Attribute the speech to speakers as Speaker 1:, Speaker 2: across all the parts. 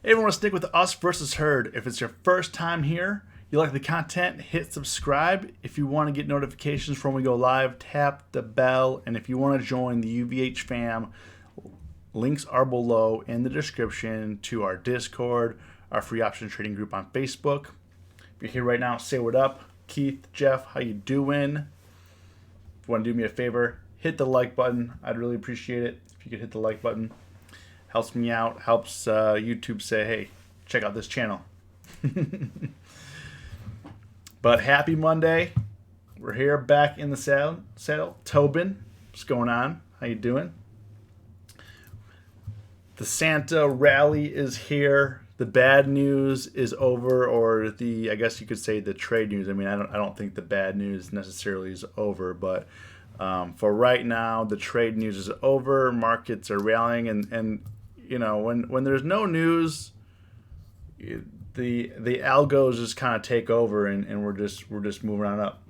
Speaker 1: Hey, everyone, stick with us versus Herd. If it's your first time here, you like the content, hit subscribe. If you want to get notifications from when we go live, tap the bell. And if you want to join the UVH fam, links are below in the description to our Discord, our free option trading group on Facebook. If you're here right now, say what up. Keith, Jeff, how you doing? If you want to do me a favor, hit the like button. I'd really appreciate it if you could hit the like button. Helps me out, helps YouTube say, hey, check out this channel. But happy Monday. We're here back in the saddle. Tobin, what's going on? How you doing? The Santa rally is here. The bad news is over, or I guess you could say the trade news. I mean, I don't think the bad news necessarily is over, but for right now, the trade news is over. Markets are rallying, and you know, when there's no news, the algos just kind of take over, and we're just moving on up.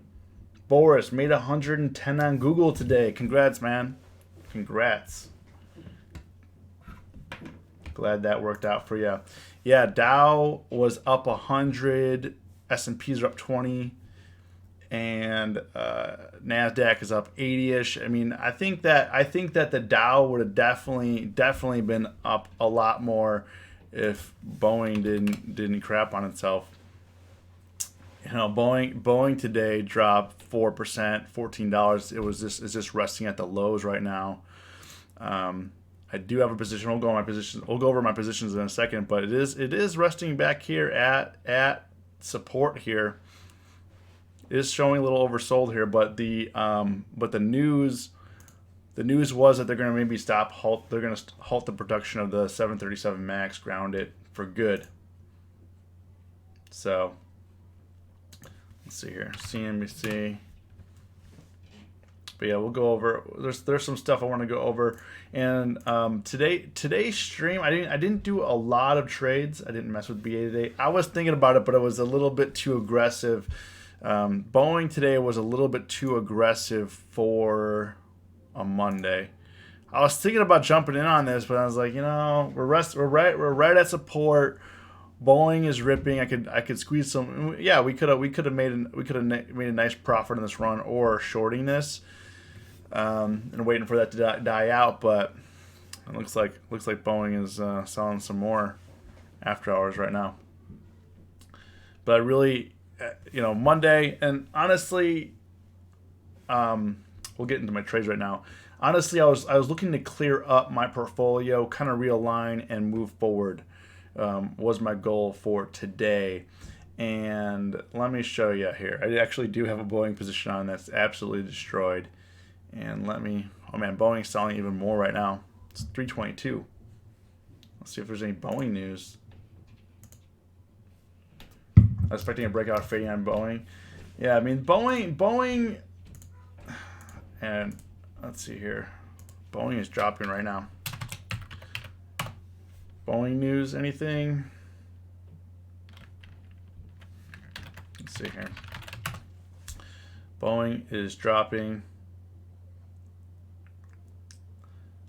Speaker 1: Boris made 110 on Google today. Congrats, man. Congrats. Glad that worked out for you. Yeah, Dow was up 100, S&Ps are up 20, and Nasdaq is up 80ish. I mean, I think that the Dow would have definitely been up a lot more if Boeing didn't crap on itself. You know, Boeing today dropped 4%, $14. It's just resting at the lows right now. I do have a position. We'll go over my positions in a second, but it is resting back here at support here. It is showing a little oversold here, but the news was that they're going to maybe they're going to halt the production of the 737 MAX, ground it for good. So let's see here, CNBC. But yeah, we'll go over. There's some stuff I want to go over, and today's stream I didn't do a lot of trades. I didn't mess with BA today. I was thinking about it, but it was a little bit too aggressive. Boeing today was a little bit too aggressive for a Monday. I was thinking about jumping in on this, but I was like, you know, we're right at support. Boeing is ripping. I could squeeze some. Yeah, we could have made a nice profit in this run or shorting this, and waiting for that to die out. But it looks like Boeing is selling some more after hours right now. But I really, you know, Monday, and honestly, we'll get into my trades right now. Honestly, I was looking to clear up my portfolio, kind of realign and move forward. Was my goal for today. And let me show you here. I actually do have a Boeing position on that's absolutely destroyed. And oh man, Boeing's selling even more right now. It's 322. Let's see if there's any Boeing news. I was expecting a breakout fading on Boeing. Yeah, I mean, Boeing, and let's see here. Boeing is dropping right now. Boeing news, anything? Let's see here. Boeing is dropping.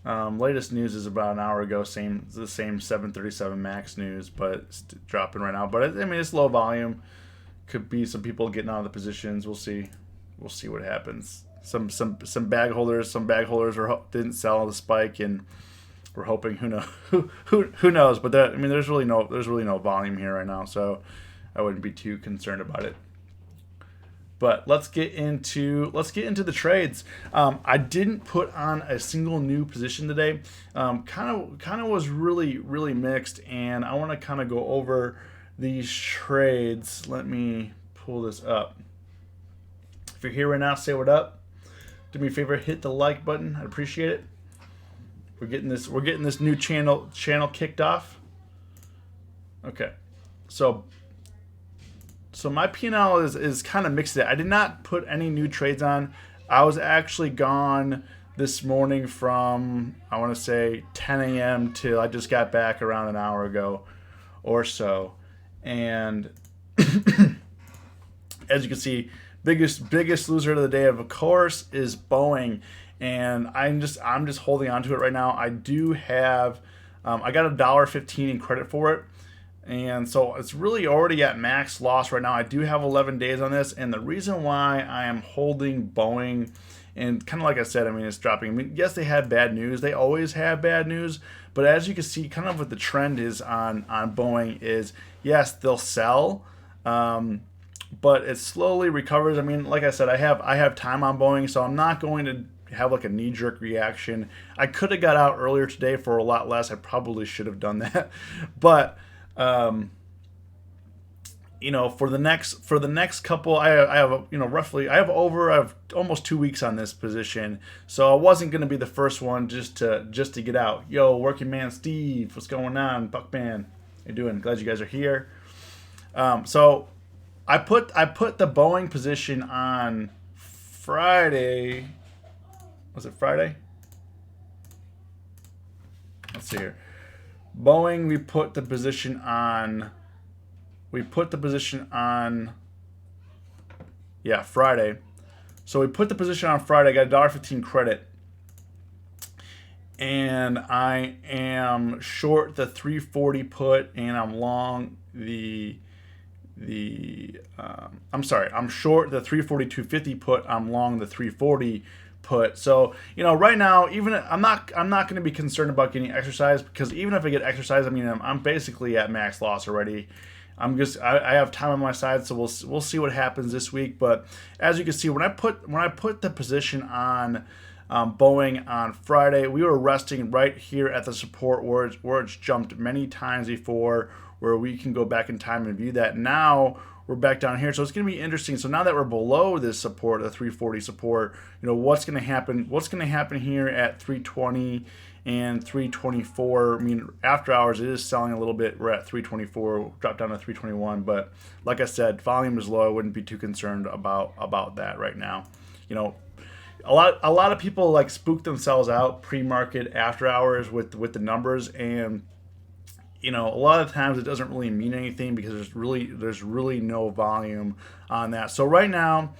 Speaker 1: Latest news is about an hour ago. The same 737 MAX news, but it's dropping right now. But I mean, it's low volume. Could be some people getting out of the positions. We'll see. We'll see what happens. Some bag holders didn't sell the spike, and we're hoping. Who knows? But there's really no volume here right now, so I wouldn't be too concerned about it. But let's get into the trades. I didn't put on a single new position today. Kind of was really mixed, and I want to kind of go over these trades. Let me pull this up. If you're here right now, say what up. Do me a favor, hit the like button. I'd appreciate it. We're getting this new channel kicked off. Okay, so my P&L is kind of mixed. I did not put any new trades on. I was actually gone this morning from, I want to say, 10 a.m. till I just got back around an hour ago or so. And as you can see, biggest loser of the day, of course, is Boeing. And I'm just holding on to it right now. I do have I got $1.15 in credit for it. And so it's really already at max loss right now. I do have 11 days on this. And the reason why I am holding Boeing, and kind of like I said, I mean, it's dropping. I mean, yes, they had bad news. They always have bad news. But as you can see, kind of what the trend is on Boeing is, yes, they'll sell. But it slowly recovers. I mean, like I said, I have time on Boeing, so I'm not going to have like a knee-jerk reaction. I could have got out earlier today for a lot less. I probably should have done that. But you know, for the next couple, I have you know, roughly I have almost 2 weeks on this position, so I wasn't going to be the first one just to get out. Yo, working man Steve, what's going on? Buckman, how you doing? Glad you guys are here. So I put the Boeing position on Friday. Was it Friday? Let's see here. Boeing, we put the position on. Yeah, Friday. So we put the position on Friday. I got $1.15 credit, and I am short the 340 put, and I'm long I'm sorry, I'm short the 342.50 put. I'm long the 340 put. So, you know, right now, even I'm not going to be concerned about getting exercise, because even if I get exercise, I mean, I'm basically at max loss already. I have time on my side, so we'll see what happens this week. But as you can see, when I put the position on Boeing on Friday, we were resting right here at the support where it's jumped many times before, where we can go back in time and view that. Now we're back down here, so it's going to be interesting. So now that we're below this support, the 340 support, you know, what's going to happen? What's going to happen here at 320 and 324? I mean, after hours it is selling a little bit. We're at 324, dropped down to 321. But like I said, volume is low. I wouldn't be too concerned about that right now. You know, a lot of people like spook themselves out pre-market, after hours with the numbers, and you know, a lot of times it doesn't really mean anything because there's really no volume on that. So right now,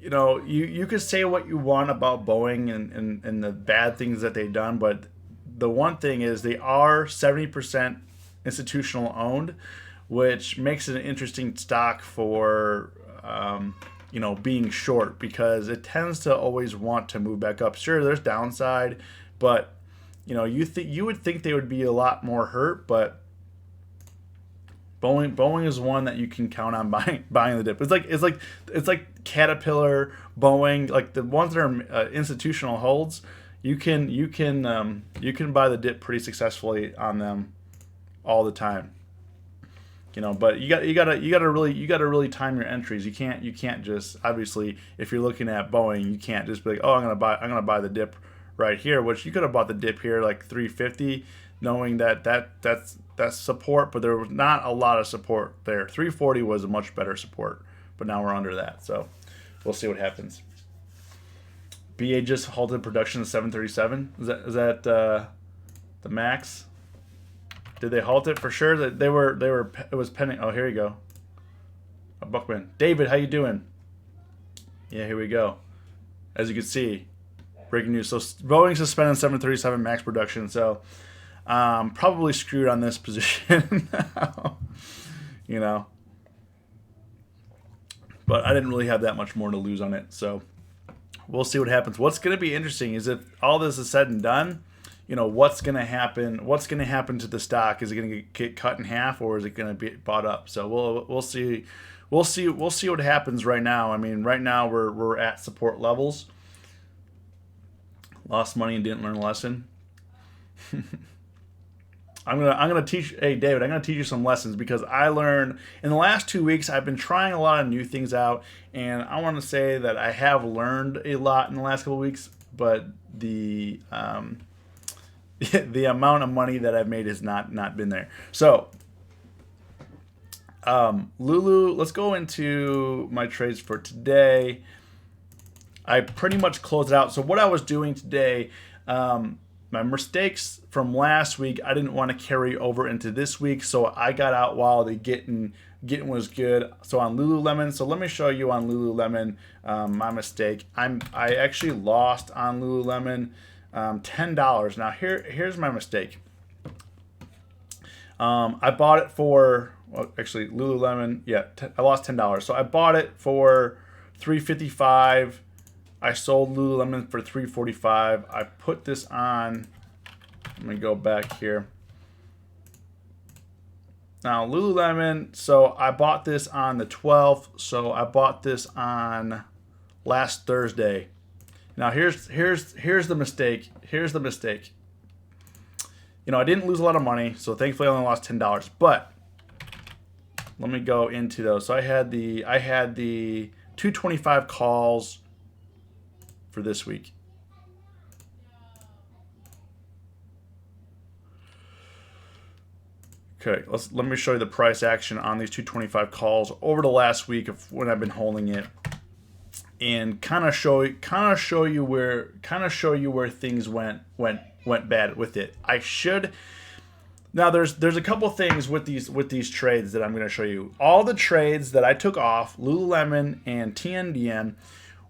Speaker 1: you know, you could say what you want about Boeing and the bad things that they've done, but the one thing is they are 70% institutional owned, which makes it an interesting stock for you know, being short, because it tends to always want to move back up. Sure, there's downside, but you know, you would think they would be a lot more hurt, but Boeing is one that you can count on buying the dip. It's like Caterpillar, Boeing, like the ones that are institutional holds. You can buy the dip pretty successfully on them all the time. You know, but you gotta really time your entries. You can't just, obviously, if you're looking at Boeing, you can't just be like, oh, I'm gonna buy the dip right here, which you could have bought the dip here like 350, knowing that's support, but there was not a lot of support there. 340 was a much better support, but now we're under that, so we'll see what happens. BA just halted production at 737. Is that the max? Did they halt it for sure? That they were it was pending. Oh, here you go. A Buckman. David, how you doing? Yeah, here we go. As you can see, breaking news. So Boeing suspended 737 MAX production. So probably screwed on this position now. You know. But I didn't really have that much more to lose on it. So we'll see what happens. What's going to be interesting is if all this is said and done, you know, what's going to happen? What's going to happen to the stock? Is it going to get cut in half, or is it going to be bought up? So we'll see. We'll see what happens right now. I mean, right now we're at support levels. Lost money and didn't learn a lesson. I'm gonna teach. Hey David, I'm gonna teach you some lessons, because I learned in the last 2 weeks. I've been trying a lot of new things out, and I want to say that I have learned a lot in the last couple of weeks. But the the amount of money that I've made has not been there. So Lulu, let's go into my trades for today. I pretty much closed it out. So what I was doing today, my mistakes from last week, I didn't want to carry over into this week, so I got out while the getting was good. So on Lululemon, so let me show you on Lululemon my mistake. I actually lost on Lululemon $10. Now here's my mistake. I bought it for, well, actually Lululemon. Yeah, I lost $10. So I bought it for $3.55. I sold Lululemon for $3.45. I put this on. Let me go back here. Now Lululemon. So I bought this on the 12th. So I bought this on last Thursday. Now here's the mistake. Here's the mistake. You know, I didn't lose a lot of money, so thankfully I only lost $10. But let me go into those. So I had the 225 calls for this week. Okay, let me show you the price action on these 225 calls over the last week of when I've been holding it, and kind of show you where things went bad with it. Now there's a couple things with these trades that I'm going to show you. All the trades that I took off Lululemon and TNDN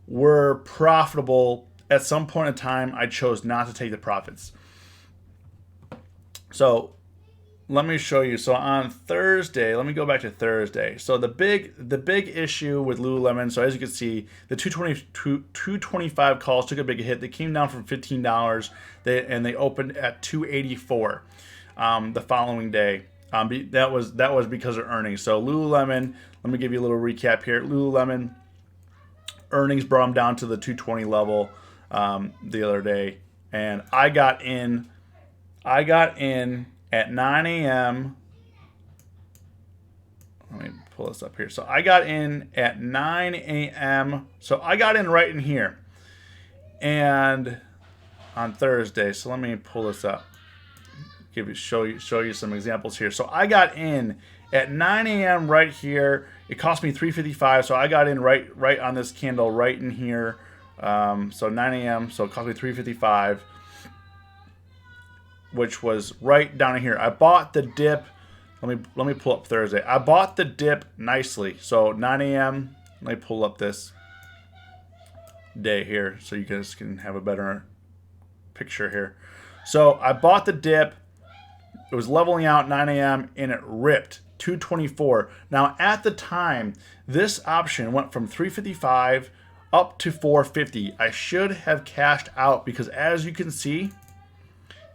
Speaker 1: were profitable. At some point in time, I chose not to take the profits. So let me show you. So on Thursday, let me go back to Thursday. So the big issue with Lululemon, so as you can see, the 225 calls took a big hit. They came down from $15, and they opened at $284 the following day. That was because of earnings. So Lululemon, let me give you a little recap here. Lululemon earnings brought them down to the 220 level the other day, and I got in at 9 a.m. Let me pull this up here. So I got in at 9 a.m. So I got in right in here, and on Thursday. So let me pull this up. Show you some examples here. So I got in at 9 a.m. right here. It cost me $3.55. So I got in right on this candle right in here. So 9 a.m. So it cost me $3.55. Which was right down here. I bought the dip. Let me pull up Thursday. I bought the dip nicely. So 9 a.m. Let me pull up this day here so you guys can have a better picture here. So I bought the dip. It was leveling out 9 a.m. and it ripped 224. Now at the time, this option went from 355 up to 450. I should have cashed out because as you can see,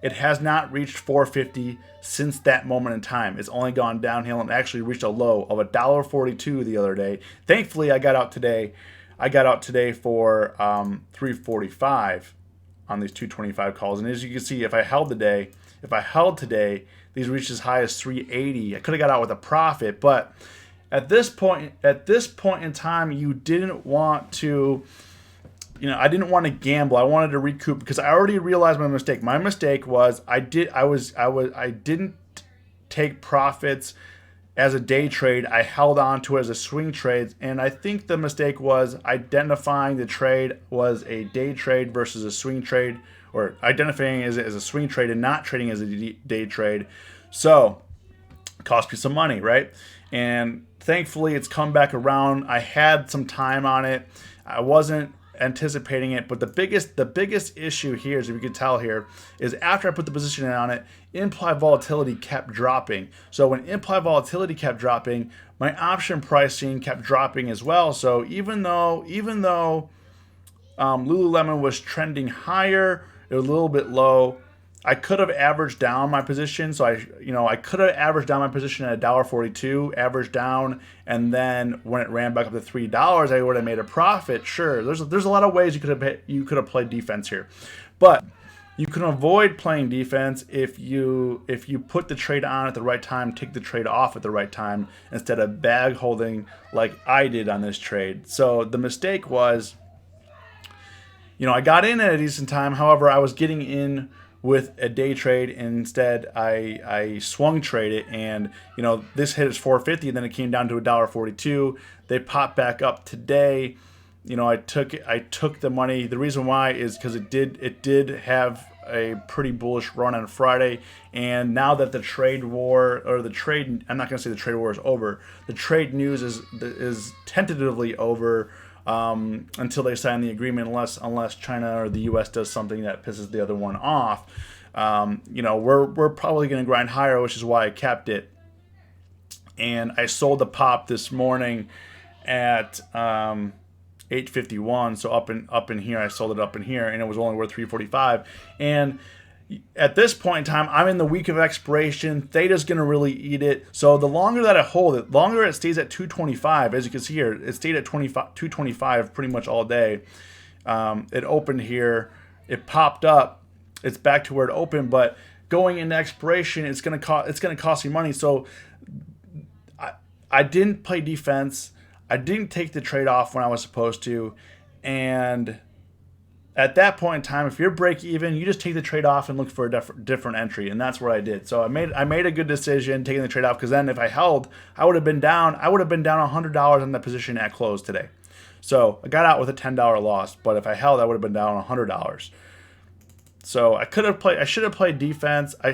Speaker 1: it has not reached 450 since that moment in time. It's only gone downhill and actually reached a low of $1.42 the other day. Thankfully, I got out today. I got out today for $3.45 on these 225 calls. And as you can see, if I held today, these reached as high as $3.80. I could have got out with a profit, but at this point in time, you didn't want to. I didn't want to gamble. I wanted to recoup because I already realized my mistake. My mistake was I didn't take profits as a day trade. I held on to it as a swing trade, and I think the mistake was identifying the trade was a day trade versus a swing trade, or identifying it as a swing trade and not trading as a day trade. So it cost me some money, right? And thankfully, it's come back around. I had some time on it. I wasn't anticipating it, but the biggest issue here, as you can tell here, is after I put the position on it, implied volatility kept dropping. So when implied volatility kept dropping, my option pricing kept dropping as well. So even though Lululemon was trending higher, it was a little bit low. I could have averaged down my position, so I could have averaged down my position at $1.42, averaged down, and then when it ran back up to $3, I would have made a profit. Sure, there's a lot of ways you could have played defense here, but you can avoid playing defense if you put the trade on at the right time, take the trade off at the right time instead of bag holding like I did on this trade. So the mistake was, I got in at a decent time. However, I was getting in with a day trade, and instead I swung trade it, and this hit is 450, and then it came down to $1.42. They popped back up today. I took the money. The reason why is because it did have a pretty bullish run on Friday, and now that the trade war, or the trade, I'm not going to say the trade war is over. The trade news is tentatively over. Until they sign the agreement, unless China or the U.S. does something that pisses the other one off. We're probably going to grind higher, which is why I kept it. And I sold the pop this morning at 851. So up in here, I sold it up in here, and it was only worth 345. And at this point in time, I'm in the week of expiration. Theta's going to really eat it. So the longer that I hold it, longer it stays at 225. As you can see here, it stayed at 225 pretty much all day. It opened here. It popped up. It's back to where it opened. But going into expiration, it's going to cost you money. So I didn't play defense. I didn't take the trade off when I was supposed to. And at that point in time, if you're break even, you just take the trade off and look for a different entry, and that's what I did. So I made a good decision taking the trade off, because then if I held, I would have been down $100 on the position at close today. So I got out with a $10 loss, but if I held, I would have been down $100. So I should have played defense. I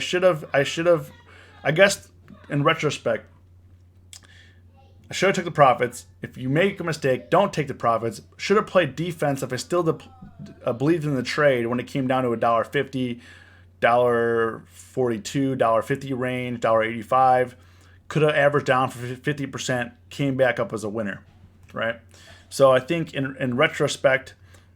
Speaker 1: guess in retrospect, I should have took the profits. If you make a mistake, don't take the profits. Should have played defense if I still believed in the trade when it came down to $1.50, $1.42, $1.50 range, $1.85. Could have averaged down for 50%, came back up as a winner, right? So I think in retrospect,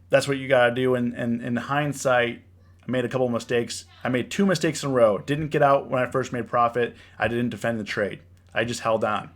Speaker 1: that's what you got to do. And in hindsight, I made a couple of mistakes. I made 2 mistakes in a row. Didn't get out when I first made profit. I didn't defend the trade. I just held on,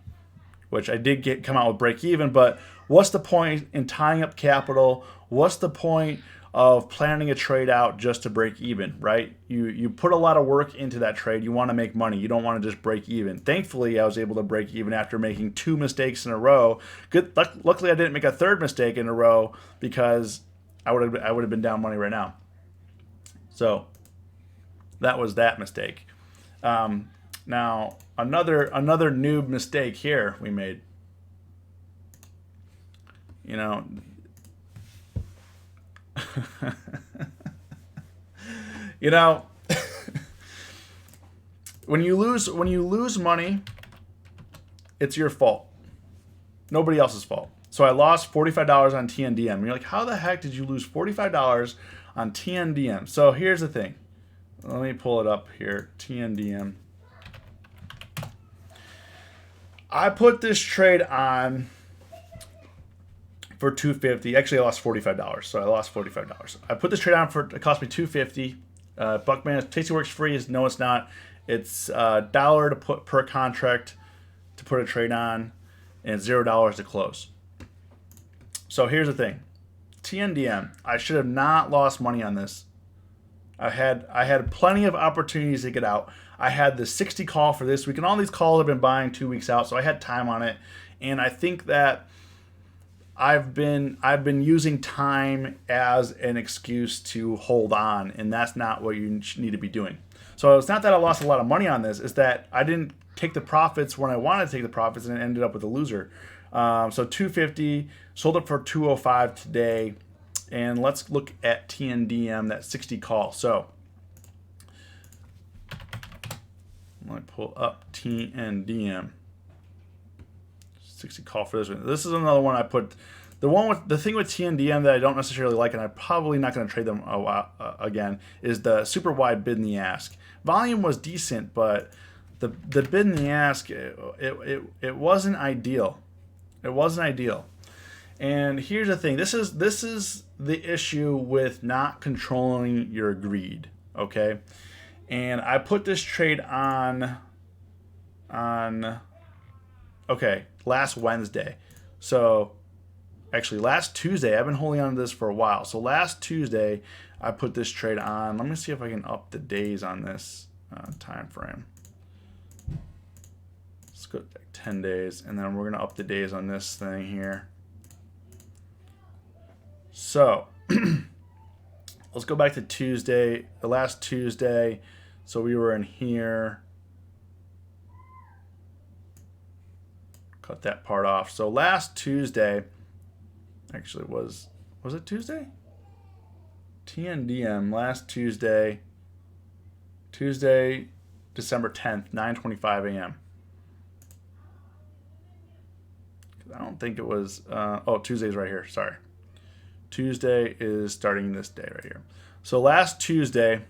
Speaker 1: which I did come out with break even. But what's the point in tying up capital? What's the point of planning a trade out just to break even, right? You put a lot of work into that trade. You want to make money. You don't want to just break even. Thankfully, I was able to break even after making 2 mistakes in a row. Luckily, I didn't make a 3rd mistake in a row, because I would have been down money right now. So that was that mistake. Now, another noob mistake here we made. When you lose money, it's your fault. Nobody else's fault. So I lost $45 on TNDM. You're like, how the heck did you lose $45 on TNDM? So here's the thing. Let me pull it up here. TNDM. I put this trade on for $250. Actually, I lost $45. So I lost $45. I put this trade on it cost me $250. Buckman, Tastyworks free is no, it's not. It's $1 to put per contract to put a trade on, and $0 to close. So here's the thing. TNDM, I should have not lost money on this. I had plenty of opportunities to get out. I had the 60 call for this week, and all these calls I've been buying 2 weeks out, so I had time on it. And I think that I've been using time as an excuse to hold on, and that's not what you need to be doing. So it's not that I lost a lot of money on this; it's that I didn't take the profits when I wanted to take the profits, and ended up with a loser. So $250, sold it for $205 today. And let's look at TNDM, that 60 call. So let me pull up TNDM. 60 call for this one. This is another one I put. The thing with TNDM that I don't necessarily like, and I'm probably not going to trade them again, is the super wide bid in the ask. Volume was decent, but the bid in the ask, it wasn't ideal. It wasn't ideal. And here's the thing. This is the issue with not controlling your greed, okay? And I put this trade on last Wednesday. So actually last Tuesday. I've been holding on to this for a while. So last Tuesday I put this trade on. Let me see if I can up the days on this time frame. Let's go back 10 days, and then we're going to up the days on this thing here. So let's go back to Tuesday, the last Tuesday. So we were in here. Cut that part off. So last Tuesday, actually was it Tuesday? TNDM last Tuesday, December 10th, 9:25 a.m. I don't think it was, Tuesday's right here, sorry. Tuesday is starting this day right here. So last Tuesday,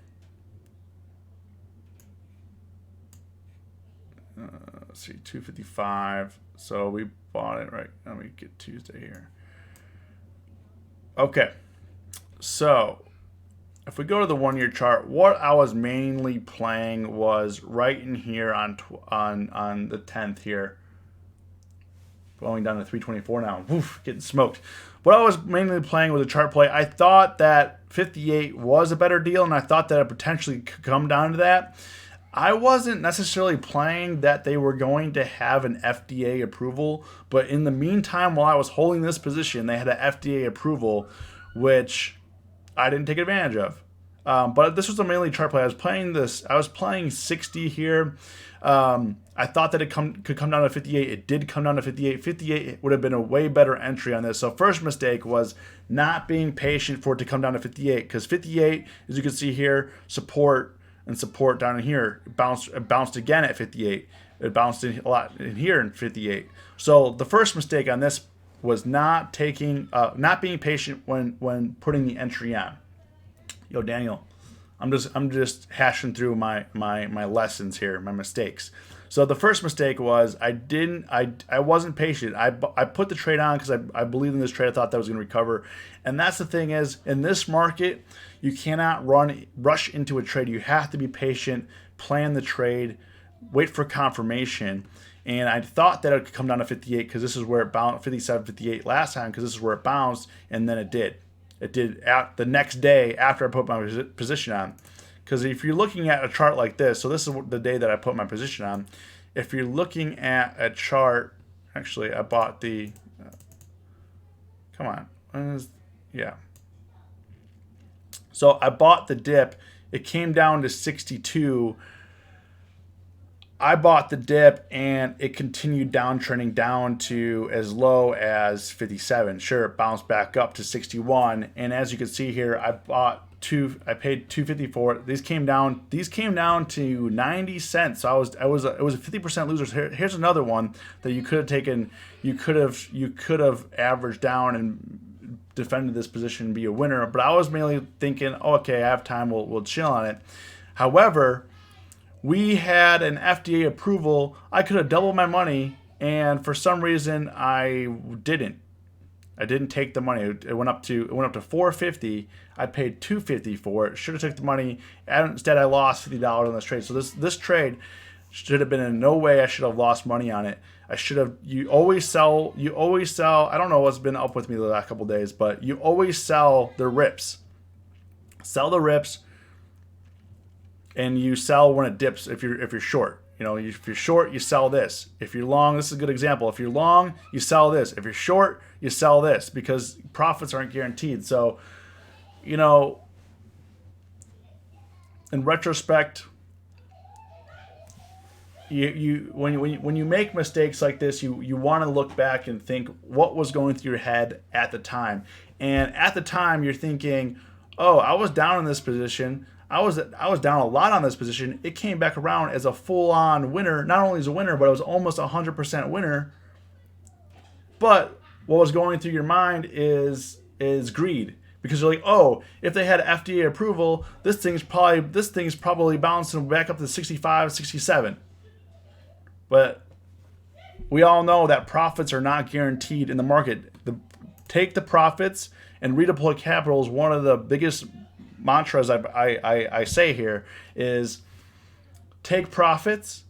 Speaker 1: let's see, 255. So we bought it right. Let me get Tuesday here. Okay. So if we go to the 1 year chart, what I was mainly playing was right in here on the 10th here. Going down to 324 now. Woof, getting smoked. What I was mainly playing was a chart play. I thought that 58 was a better deal, and I thought that it potentially could come down to that. I wasn't necessarily playing that they were going to have an FDA approval, but in the meantime, while I was holding this position, they had an FDA approval, which I didn't take advantage of. But this was a mainly chart play. I was playing 60 here. I thought that it could come down to 58. It did come down to 58. 58 would have been a way better entry on this. So first mistake was not being patient for it to come down to 58, because 58, as you can see here, support down in here. It bounced again at 58. It bounced in a lot in here in 58. So the first mistake on this was not being patient when putting the entry on. Yo, Daniel, I'm just hashing through my lessons here, my mistakes. So the first mistake was I wasn't patient. I put the trade on because I believed in this trade. I thought that was going to recover. And that's the thing is, in this market, you cannot rush into a trade. You have to be patient, plan the trade, wait for confirmation. And I thought that it could come down to 58 because this is where it bounced, 57, 58 last time, because this is where it bounced, and then it did. It did the next day after I put my position on. Because if you're looking at a chart like this, so this is the day that I put my position on. If you're looking at a chart, actually, I bought the, come on, yeah. So I bought the dip. It came down to 62. I bought the dip, and it continued downtrending down to as low as 57. Sure, it bounced back up to 61, and as you can see here, I paid $2.50 for it. These came down to 90 cents. So it was a 50% loser. Here's another one that you could have taken. You could have averaged down and defended this position and be a winner. But I was mainly thinking, oh, okay, I have time. We'll chill on it. However, we had an FDA approval. I could have doubled my money, and for some reason I didn't. I didn't take the money. It went up to $4.50. I paid $2.50 for it. Should have took the money. Instead, I lost $50 on this trade. So this trade should have been in no way. I should have lost money on it. I should have. You always sell. I don't know what's been up with me the last couple of days, but you always sell the rips. Sell the rips, and you sell when it dips. If you're short. If you're short, you sell this. If you're long, this is a good example. If you're long, you sell this. If you're short, you sell this, because profits aren't guaranteed. So, in retrospect, when you make mistakes like this, you want to look back and think what was going through your head at the time. And at the time, you're thinking, oh, I was down in this position. I was down a lot on this position. It came back around as a full-on winner. Not only as a winner, but it was almost 100% winner. But what was going through your mind is greed, because you're like, oh, if they had FDA approval, this thing's probably bouncing back up to 65, 67. But we all know that profits are not guaranteed in the market. Take the profits and redeploy capital is one of the biggest mantras I say here is take profits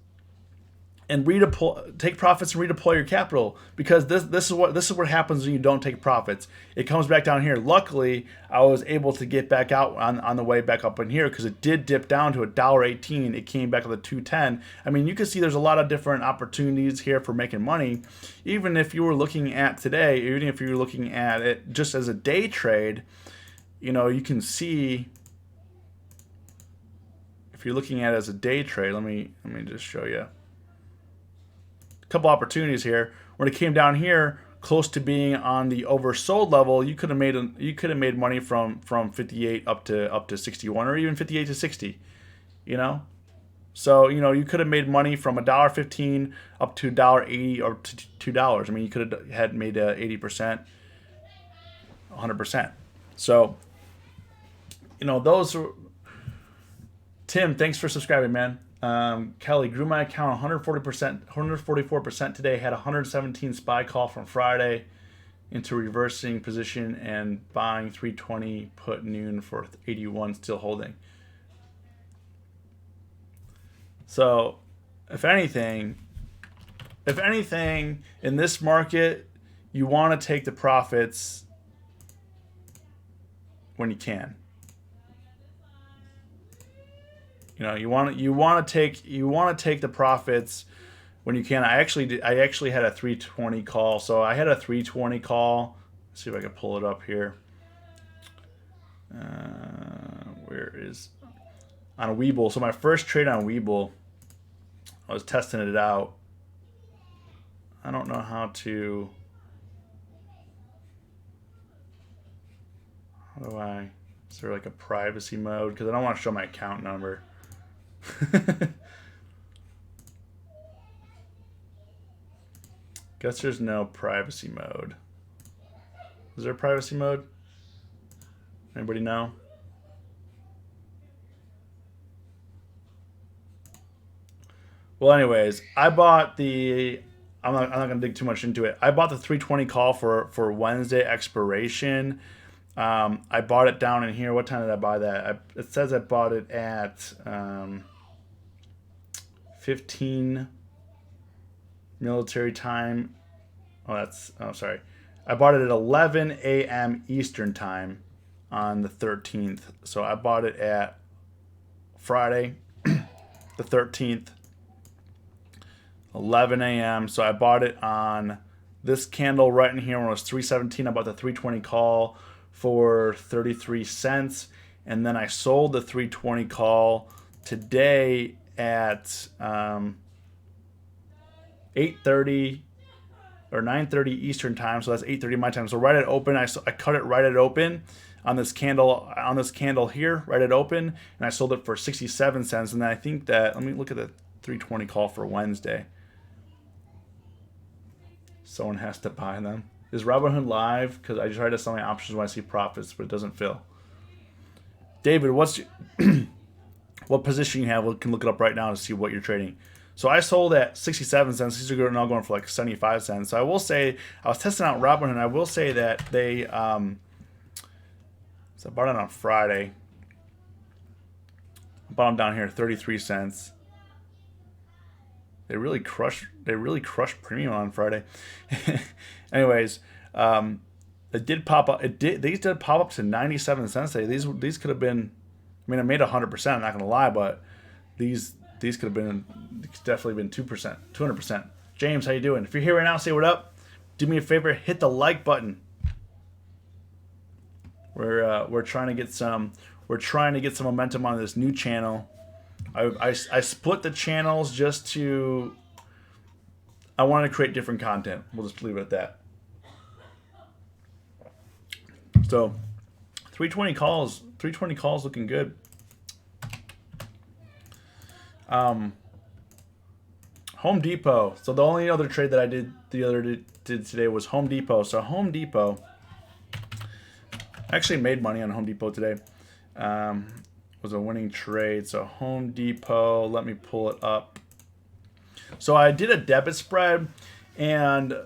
Speaker 1: and redeploy your capital, because this is what happens when you don't take profits. It comes back down here. Luckily, I was able to get back out on the way back up in here, because it did dip down to $1.18. It came back to the 210. I mean, you can see there's a lot of different opportunities here for making money. Even if you were looking at today, even if you were looking at it just as a day trade, you can see, if you're looking at it as a day trade, let me just show you a couple opportunities here. When it came down here close to being on the oversold level, you could have made money from 58 up to 61, or even 58 to 60. So you could have made money from $1.15 up to $1.80 or to $2. I mean, you could have had made 80%, 100%. So those are, Tim, thanks for subscribing, man. Kelly grew my account 140%, 144% today. Had 117 SPY call from Friday into reversing position and buying 320 put noon for 81, still holding. So, if anything in this market, you want to take the profits when you can. You know, you want to take the profits when you can. I actually had a 320 call. So I had a 320 call. Let's see if I can pull it up here. Where is on Webull? So my first trade on Webull, I was testing it out. I don't know how to. How do I? Is there like a privacy mode? Because I don't want to show my account number. Guess there's no privacy mode. Is there a privacy mode? Anybody know? Well, anyways, I bought the. I'm not gonna dig too much into it. I bought the 320 call for Wednesday expiration. I bought it down in here. What time did I buy that? It says I bought it at 15 military time. Sorry. I bought it at 11 a.m. Eastern time on the 13th. So I bought it at Friday, the 13th, 11 a.m. So I bought it on this candle right in here when it was 317. I bought the 320 call for 33 cents. And then I sold the 320 call today at 8:30 or 9:30 Eastern time. So that's 8:30 my time. So right at open, I cut it right at open on this candle here, right at open, and I sold it for 67 cents. And then I think that, let me look at the 320 call for Wednesday. Someone has to buy them. Is Robinhood live? Because I just try to sell my options when I see profits, but it doesn't fill. David, what's what position you have? We can look it up right now to see what you're trading. So I sold at 67 cents. These are now going for like 75 cents. So I will say, I was testing out Robinhood, and I will say that they, so I bought it on Friday. I bought them down here, 33 cents. They really crushed premium on Friday. Anyways, it did pop up. These did pop up to 97 cents today. These could have been, I mean, I made 100%. I'm not gonna lie, but these could have been definitely been 2%, 200%. James, how you doing? If you're here right now, say what up. Do me a favor, hit the like button. We're trying to get some momentum on this new channel. I split the channels just to. I want to create different content. We'll just leave it at that. So, 320 calls looking good. Home Depot. So the only other trade that I did today was Home Depot. So Home Depot. I actually made money on Home Depot today. Was a winning trade. So Home Depot. Let me pull it up. So I did a debit spread, and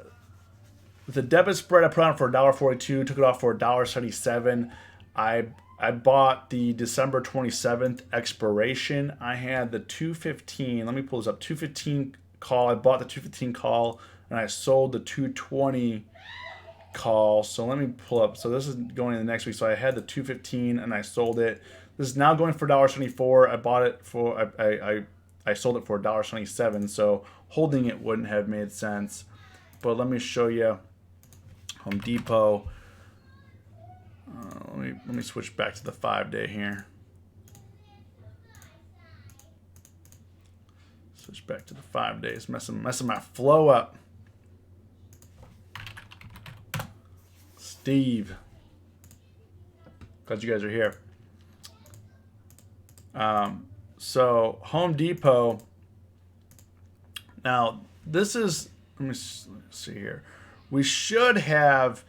Speaker 1: the debit spread I put on for $1.42, took it off for $1.77. I bought the December 27th expiration. I had the 215. Let me pull this up. 215 call. I bought the 215 call, and I sold the 220 call. So let me pull up. So this is going in the next week. So I had the 215 and I sold it. This is now going for $1.74. I bought it for I sold it for $1.27. So holding it wouldn't have made sense. But let me show you Home Depot. Let me switch back to the 5-day here. Switch back to the 5 days. Messing my flow up. Steve, glad you guys are here. So Home Depot. Now this is. Let me see here. We should have.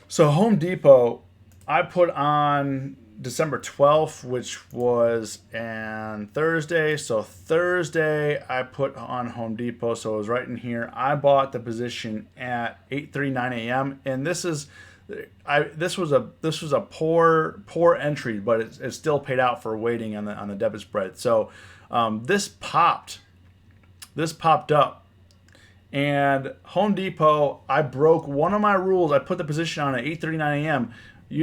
Speaker 1: So Home Depot. I put on December 12th, which was on Thursday. So Thursday, I put on Home Depot, so it was right in here. I bought the position at 8:39 a.m. and this was a poor entry, but it still paid out for waiting on the debit spread. So this popped up. And Home Depot, I broke one of my rules. I put the position on at 8:39 a.m.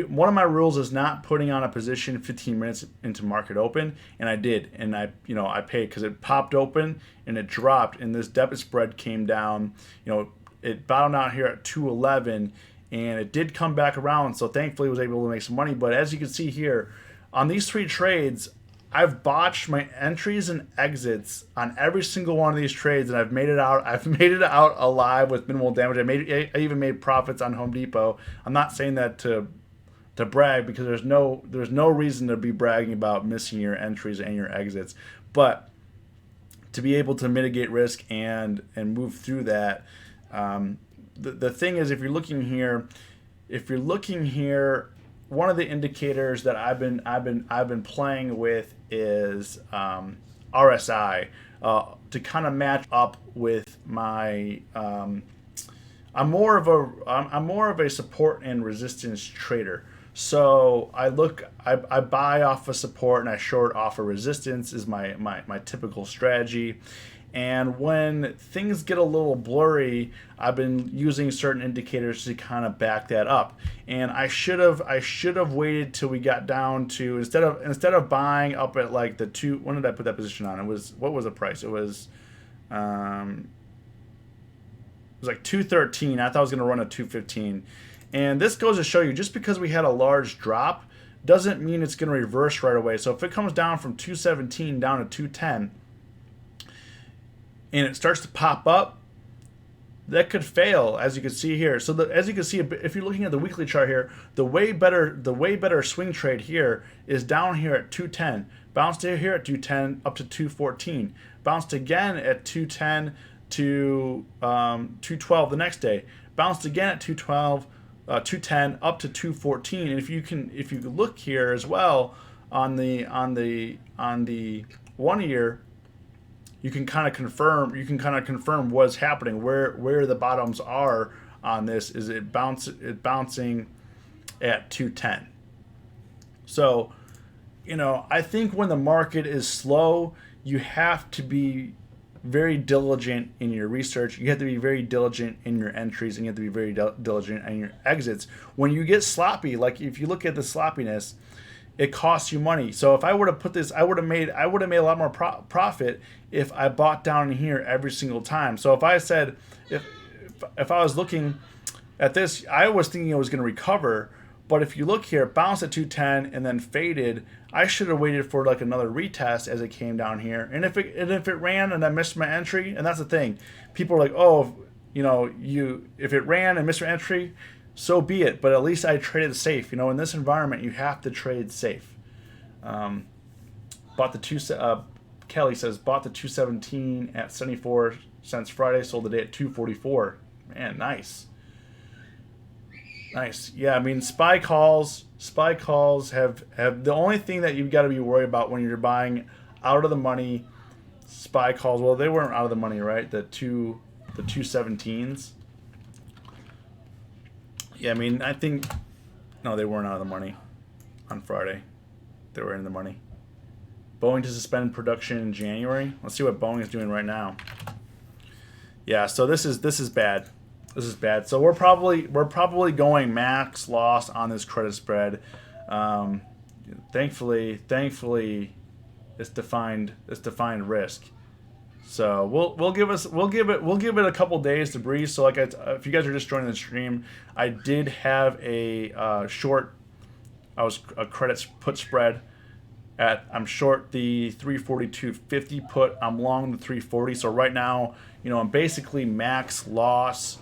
Speaker 1: One of my rules is not putting on a position 15 minutes into market open, and I did, and I paid because it popped open and it dropped, and this debit spread came down. It bottomed out here at 211, and it did come back around. So thankfully, I was able to make some money. But as you can see here, on these 3 trades, I've botched my entries and exits on every single one of these trades, and I've made it out. I've made it out alive with minimal damage. I even made profits on Home Depot. I'm not saying that to brag, because there's no reason to be bragging about missing your entries and your exits, but to be able to mitigate risk and move through that. The thing is, if you're looking here, one of the indicators that I've been playing with is RSI to kind of match up with my. I'm more of a support and resistance trader. So I buy off of support and I short off of resistance is my typical strategy. And when things get a little blurry, I've been using certain indicators to kind of back that up. And I should have waited till we got down to, instead of buying up at like the two. When did I put that position on? What was the price? It was like 213. I thought I was going to run a 215. And this goes to show you, just because we had a large drop doesn't mean it's going to reverse right away. So if it comes down from 217 down to 210 and it starts to pop up, that could fail, as you can see here. So as you can see, if you're looking at the weekly chart here, the way better swing trade here is down here at 210, bounced here at 210 up to 214, bounced again at 210 to 212 the next day, bounced again at 212. 210 up to 214, and if you look here as well on the 1 year, you can kind of confirm what's happening, where the bottoms are on this. Is it bouncing at 210? So I think when the market is slow, you have to be very diligent in your research. You have to be very diligent in your entries, and you have to be very diligent in your exits. When you get sloppy, like if you look at the sloppiness, it costs you money. So if I would have put this, I would have made a lot more profit if I bought down in here every single time. So if I said, if I was looking at this, I was thinking it was going to recover. But if you look here, it bounced at 210 and then faded. I should have waited for like another retest as it came down here. And if it ran and I missed my entry, and that's the thing, people are like, oh, if it ran and missed your entry, so be it. But at least I traded safe. In this environment, you have to trade safe. Kelly says bought the 217 at 74 cents Friday, sold the day at 244. Man, nice. Nice. Yeah, I mean, SPY calls have the only thing that you've got to be worried about when you're buying out of the money SPY calls. Well, they weren't out of the money, right? The 217s. Yeah, I mean, I think no, they weren't out of the money on Friday. They were in the money. Boeing to suspend production in January. Let's see what Boeing is doing right now. Yeah, so this is bad. This is bad. So we're probably going max loss on this credit spread. Thankfully, it's defined risk. So we'll give it a couple days to breathe. So if you guys are just joining the stream, I did have a short. I was a credit put spread. I'm short the 342.50 put. I'm long the 340. So right now, I'm basically max loss.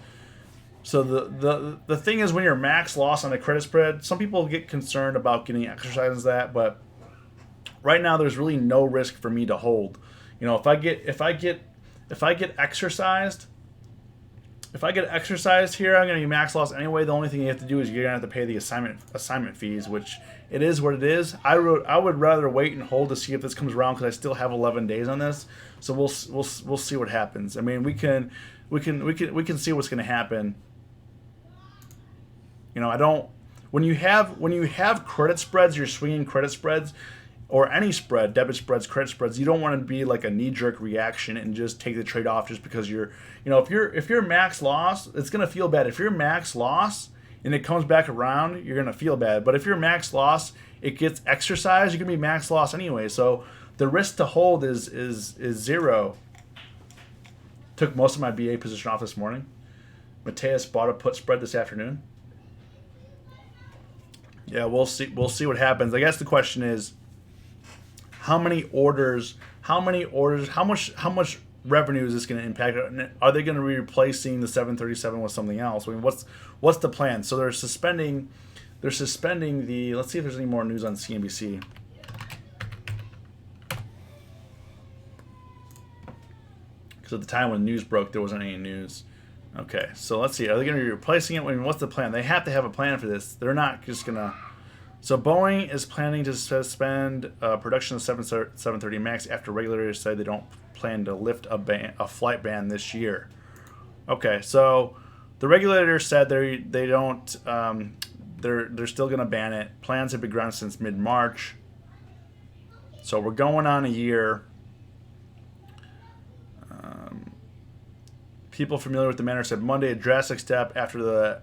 Speaker 1: So the thing is, when you're max loss on a credit spread, some people get concerned about getting exercises that, but right now there's really no risk for me to hold. If I get exercised, if I get exercised here, I'm going to be max loss anyway. The only thing you have to do is you're going to have to pay the assignment fees, which it is what it is. I would rather wait and hold to see if this comes around because I still have 11 days on this. So we'll see what happens. I mean, we can see what's going to happen. You know, I don't. When you have credit spreads, you're swinging credit spreads, or any spread, debit spreads, credit spreads. You don't want to be like a knee-jerk reaction and just take the trade off just because you're, you know, if you're max loss, it's gonna feel bad. If you're max loss and it comes back around, you're gonna feel bad. But if you're max loss, it gets exercised, you're gonna be max loss anyway. So the risk to hold is zero. Took most of my BA position off this morning. Mateus bought a put spread this afternoon. Yeah, we'll see what happens. I guess the question is, how much revenue is this going to impact? Are they going to be replacing the 737 with something else? I mean, what's the plan? So they're suspending the, let's see if there's any more news on CNBC. Because at the time when news broke, there wasn't any news. Okay, so let's see. Are they going to be replacing it? I mean, what's the plan? They have to have a plan for this. They're not just going to... So Boeing is planning to suspend production of 730 MAX after regulators said they don't plan to lift a flight ban this year. Okay, so the regulators said they don't. They're still going to ban it. Plans have been grounded since mid-March. So we're going on a year. People familiar with the matter said Monday a drastic step after the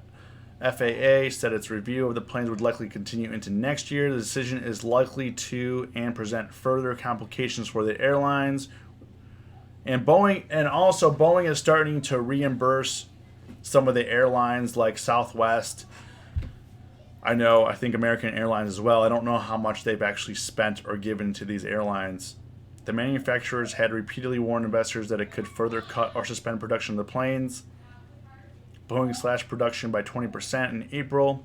Speaker 1: FAA said its review of the planes would likely continue into next year. The decision is likely to and present further complications for the airlines. And Boeing is starting to reimburse some of the airlines like Southwest. I think American Airlines as well. I don't know how much they've actually spent or given to these airlines. The manufacturers had repeatedly warned investors that it could further cut or suspend production of the planes. Boeing slashed production by 20% in April.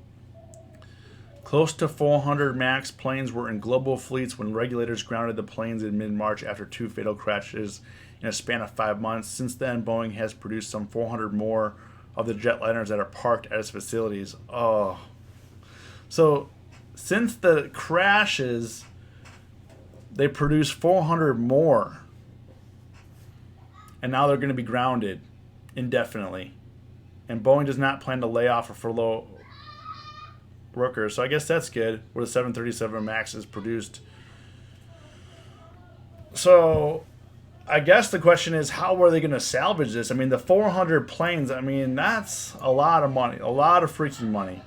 Speaker 1: Close to 400 MAX planes were in global fleets when regulators grounded the planes in mid-March after 2 fatal crashes in a span of 5 months. Since then, Boeing has produced some 400 more of the jetliners that are parked at its facilities. Oh. So, since the crashes, they produced 400 more. And now they're going to be grounded indefinitely. And Boeing does not plan to lay off or furlough workers. So I guess that's good, where the 737 MAX is produced. So I guess the question is, how are they going to salvage this? I mean, the 400 planes, I mean, that's a lot of money, a lot of freaking money.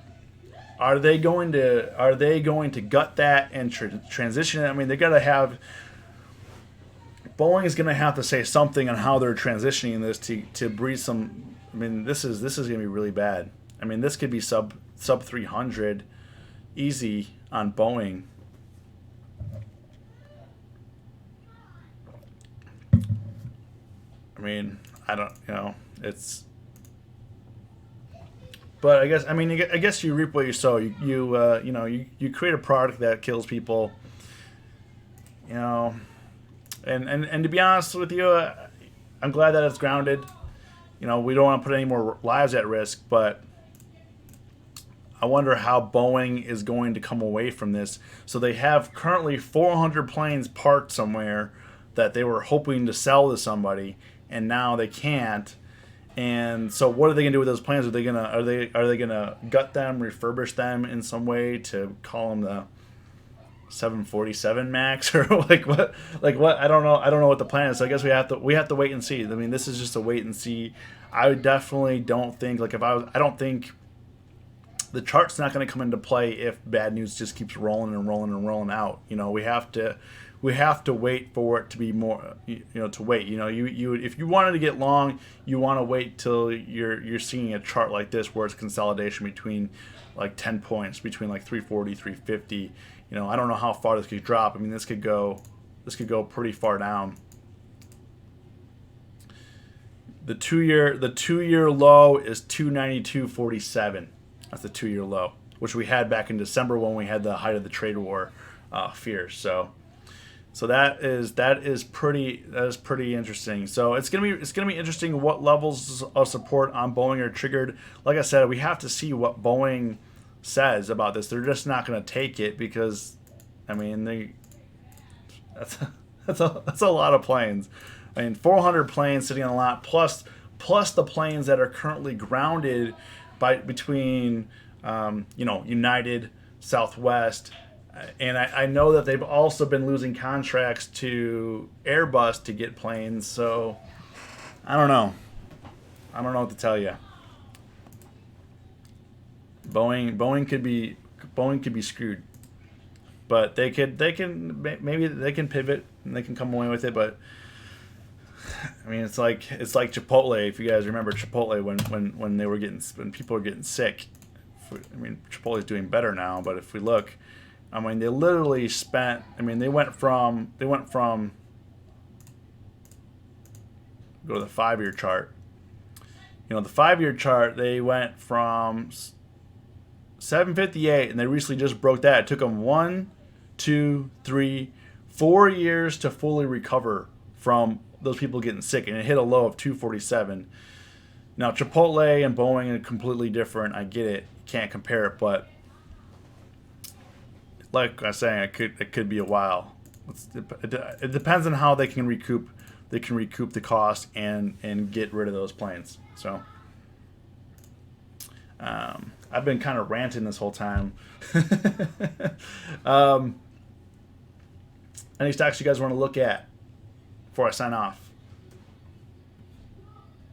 Speaker 1: Are they going to gut that and transition it? I mean, they got to have... Boeing is going to have to say something on how they're transitioning this to breathe some... I mean, this is going to be really bad. I mean, this could be sub 300 easy on Boeing. I mean, it's... But I guess you reap what you sow. You create a product that kills people. And to be honest with you, I'm glad that it's grounded. We don't want to put any more lives at risk, but I wonder how Boeing is going to come away from this. So they have currently 400 planes parked somewhere that they were hoping to sell to somebody, and now they can't. And so what are they going to do with those planes? Are they gonna gut them, refurbish them in some way to call them the 747 MAX or like what? I don't know. I don't know what the plan is. So I guess we have to wait and see. I mean, this is just a wait and see. I definitely don't think I don't think the chart's not going to come into play if bad news just keeps rolling and rolling and rolling out. We have to wait for it to be more, to wait. You if you wanted to get long, you want to wait till you're seeing a chart like this where it's consolidation between like 10 points, between like 340, 350. I don't know how far this could drop. I mean, this could go pretty far down. The two year low is 292.47. That's the 2-year low, which we had back in December when we had the height of the trade war fears. So So that is pretty interesting. So it's gonna be interesting what levels of support on Boeing are triggered. Like I said, we have to see what Boeing says about this. They're just not gonna take it because, I mean, that's that's a lot of planes. I mean, 400 planes sitting on the lot plus the planes that are currently grounded between United, Southwest. And I know that they've also been losing contracts to Airbus to get planes. So I don't know. I don't know what to tell you. Boeing could be screwed, but maybe they can pivot and they can come away with it. But I mean, it's like Chipotle. If you guys remember Chipotle when people were getting sick. I mean, Chipotle's doing better now, but if we look, I mean, they literally spent. I mean, they went from go to the 5-year chart. The 5-year chart, they went from 758, and they recently just broke that. It took them 1, 2, 3, 4 years to fully recover from those people getting sick, and it hit a low of 247. Now, Chipotle and Boeing are completely different. I get it. Can't compare it, but like I was saying, it could be a while. It depends on how they can recoup the cost and get rid of those planes. So I've been kind of ranting this whole time. Any stocks you guys want to look at before I sign off?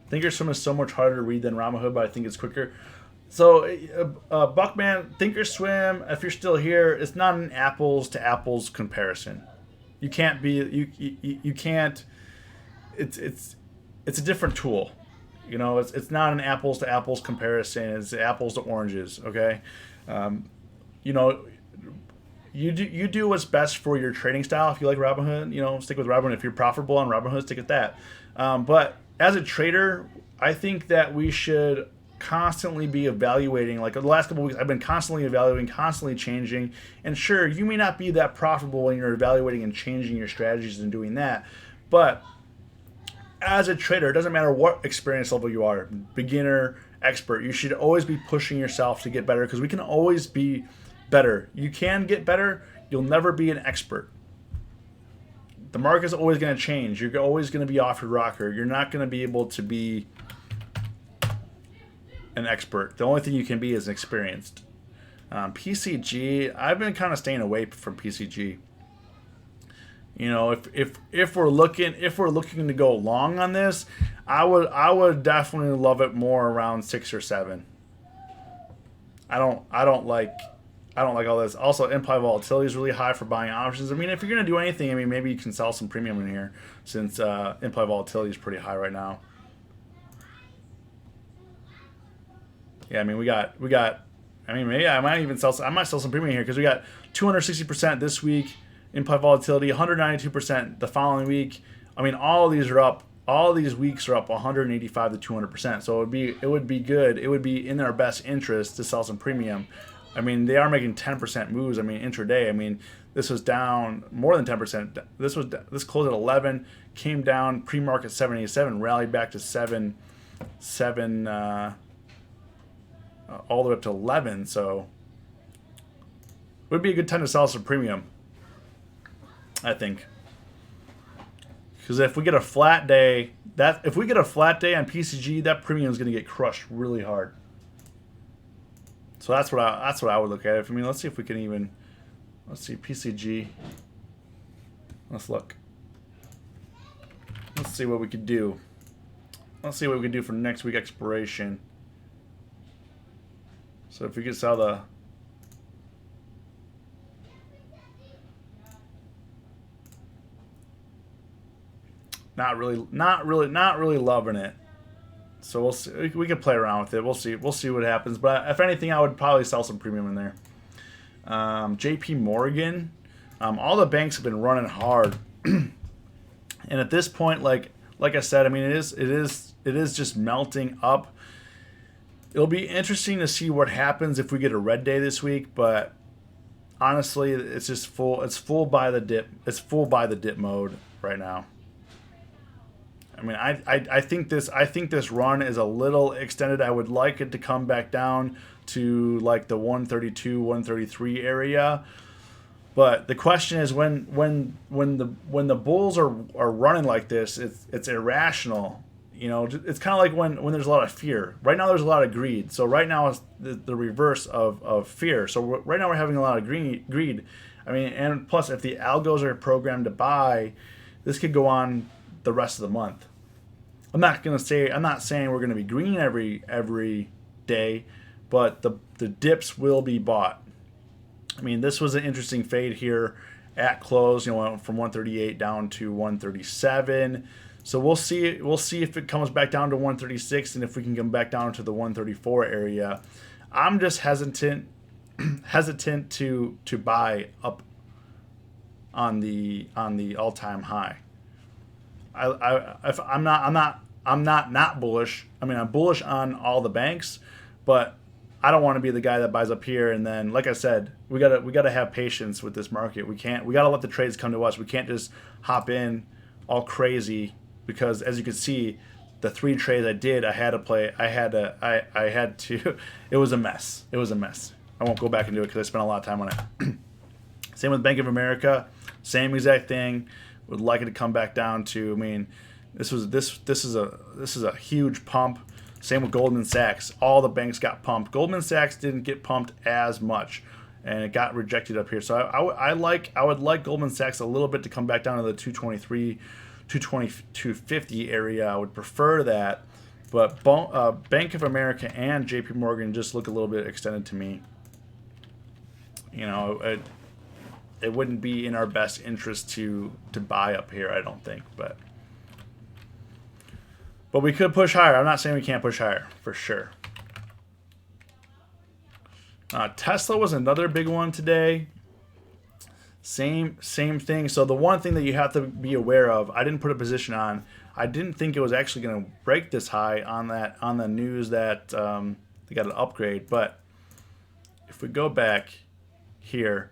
Speaker 1: Thinkorswim is so much harder to read than Robinhood, but I think it's quicker. So, Buckman, Thinkorswim, if you're still here, it's not an apples to apples comparison. You can't be you can't. It's a different tool. It's not an apples to apples comparison. It's apples to oranges. Okay, you do what's best for your trading style. If you like Robinhood, stick with Robinhood. If you're profitable on Robinhood, stick with that. But as a trader, I think that we should constantly be evaluating. Like the last couple of weeks, I've been constantly evaluating, constantly changing. And sure, you may not be that profitable when you're evaluating and changing your strategies and doing that. But as a trader, it doesn't matter what experience level you are, beginner, expert, you should always be pushing yourself to get better because we can always be better. You can get better. You'll never be an expert. The market's always going to change. You're always going to be off your rocker. You're not going to be able to be an expert. The only thing you can be is experienced. PCG, I've been kind of staying away from PCG. If we're looking to go long on this, I would definitely love it more around 6 or 7. I don't like all this. Also, implied volatility is really high for buying options. I mean, if you're gonna do anything, maybe you can sell some premium in here since implied volatility is pretty high right now. Yeah, we got. Maybe I might sell some premium here because we got 260% this week, implied volatility 192% the following week. All of these are up. All of these weeks are up 185 to 200%. So it would be good. It would be in our best interest to sell some premium. They are making 10% moves. Intraday. This was down more than 10%. This closed at 11, came down pre-market 787, rallied back to 7, all the way up to 11. So it would be a good time to sell some premium, I think. Because if we get a flat day on PCG, that premium is going to get crushed really hard. So that's what I would look at. Let's see if we can even. Let's see PCG. Let's look. Let's see what we could do. Let's see what we can do for next week expiration. So if we could sell the. Not really loving it. So we'll see. We can play around with it. We'll see what happens. But if anything, I would probably sell some premium in there. JP Morgan. All the banks have been running hard, and at this point, like I said, it is just melting up. It'll be interesting to see what happens if we get a red day this week. But honestly, it's just full. It's full by the dip. It's full by the dip mode right now. I mean, I think this run is a little extended. I would like it to come back down to like the 132, 133 area. But the question is when the bulls are running like this, it's irrational. You know, it's kind of like when there's a lot of fear. Right now, there's a lot of greed. So right now, it's the reverse of fear. So right now, we're having a lot of greed. I mean, and plus, if the algos are programmed to buy, this could go on the rest of the month. I'm not saying we're gonna be green every day, but the dips will be bought. I mean, this was an interesting fade here at close. You know, went from 138 down to 137. So we'll see. We'll see if it comes back down to 136 and if we can come back down to the 134 area. I'm just hesitant to buy up on the all-time high. I'm not bullish. I mean, I'm bullish on all the banks, but I don't want to be the guy that buys up here and then, like I said, we gotta have patience with this market. We gotta let the trades come to us. We can't just hop in all crazy because, as you can see, the 3 trades I did, I had to. It was a mess. It was a mess. I won't go back into it because I spent a lot of time on it. Same with Bank of America, same exact thing. Would like it to come back down to. I mean, this is a huge pump. Same with Goldman Sachs. All the banks got pumped. Goldman Sachs didn't get pumped as much, and it got rejected up here. So I would like Goldman Sachs a little bit to come back down to the 223, 250 area. I would prefer that, but Bank of America and J.P. Morgan just look a little bit extended to me. You know, it wouldn't be in our best interest to buy up here, I don't think, but we could push higher. I'm not saying we can't push higher, for sure. Tesla was another big one today. Same thing. So the one thing that you have to be aware of, I didn't put a position on. I didn't think it was actually going to break this high on the news that they got an upgrade. But if we go back here,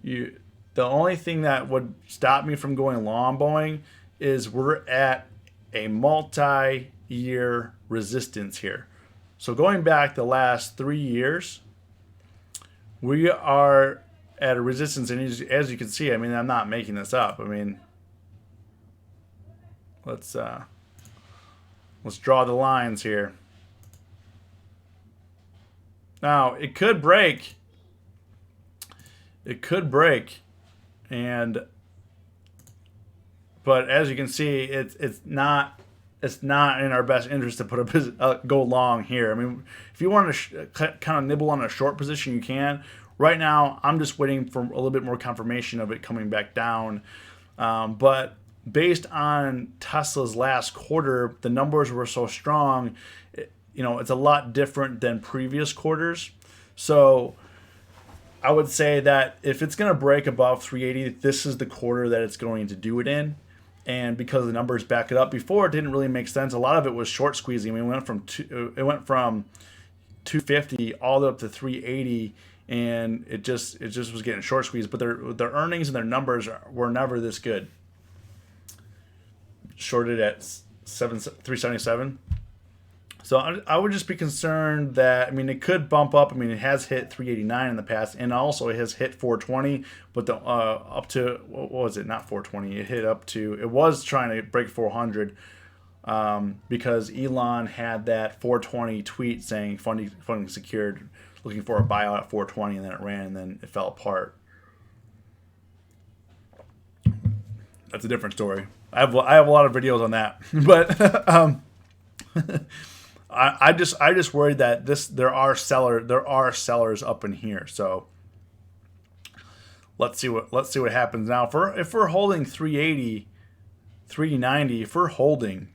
Speaker 1: the only thing that would stop me from going long Boeing is we're at a multi-year resistance here. So going back the last 3 years, we are at a resistance, and as you can see, I mean, I'm not making this up. I mean, let's draw the lines here. Now it could break. It could break, but as you can see, it's not in our best interest to put go long here. I mean, if you want to kind of nibble on a short position, you can. Right now, I'm just waiting for a little bit more confirmation of it coming back down. But based on Tesla's last quarter, the numbers were so strong. It's a lot different than previous quarters. So I would say that if it's going to break above 380, this is the quarter that it's going to do it in. And because the numbers back it up, before it didn't really make sense. A lot of it was short squeezing. I mean, it went from 250 all the way up to 380, and it just was getting short squeezed. But their earnings and their numbers were never this good. Shorted at 377. So I would just be concerned that, I mean, it could bump up. I mean, it has hit 389 in the past, and also it has hit 420, but up to, what was it? Not 420. It hit up to, it was trying to break 400 because Elon had that 420 tweet saying funding secured, looking for a buyout at 420, and then it ran, and then it fell apart. That's a different story. I have a lot of videos on that, but I just worried that there are sellers up in here. So let's see what happens now. If we're holding 380, 390, if we're holding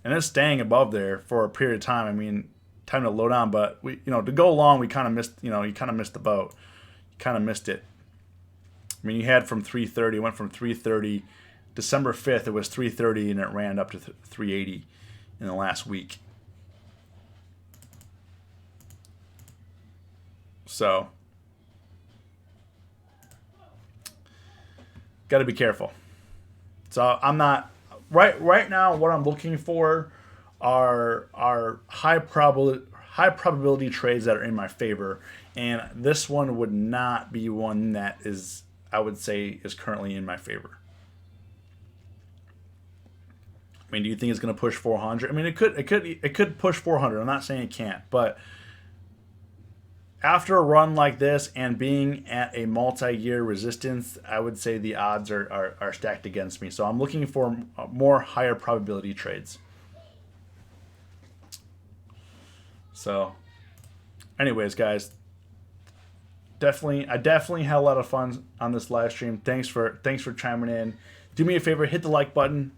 Speaker 1: and it's staying above there for a period of time, I mean, time to load on. But to go long, we kind of missed. You kind of missed the boat. You kind of missed it. I mean, you had from 330, it went from 330. December 5th, it was 330, and it ran up to 380 in the last week. So got to be careful. So I'm not right now. What I'm looking for are high probability trades that are in my favor, and this one would not be one that is, I would say, is currently in my favor. I mean, do you think it's going to push 400? I mean, it could push 400. I'm not saying it can't, but after a run like this and being at a multi-year resistance, I would say the odds are stacked against me. So I'm looking for more higher probability trades. So, anyways, guys, I definitely had a lot of fun on this live stream. Thanks for chiming in. Do me a favor, hit the like button.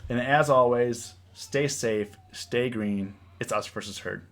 Speaker 1: And as always, stay safe, stay green. It's us versus herd.